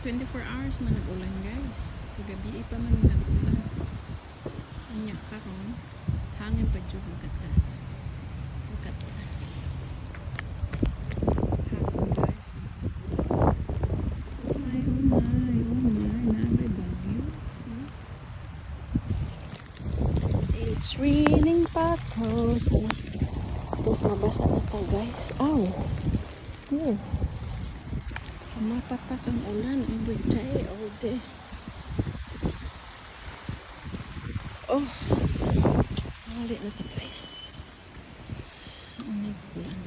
24 hours man nag-ulan guys. Kagabi pa man nag-ulan. Anya karon hangin pa jud magata. Magata. Hangin guys. Oh my, nabe bagyos. It's raining potholes. Tapos mabasa na ta guys. Ow! Oh. Mapatak ang ulan every day, all day. Oh, mali na ito guys. Ano yung ulan?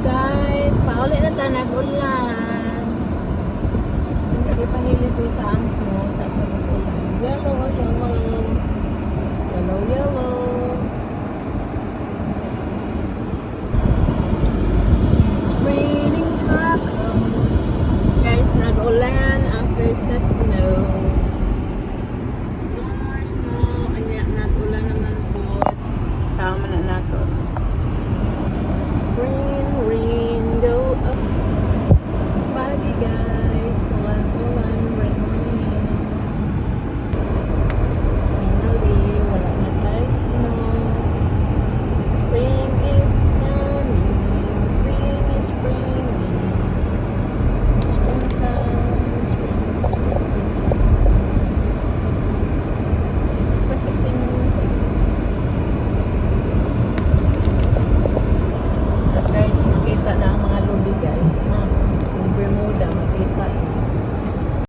Guys, pauli na ito nag-ulan. Hindi pa hilis sa ams no, sa pag-ulan.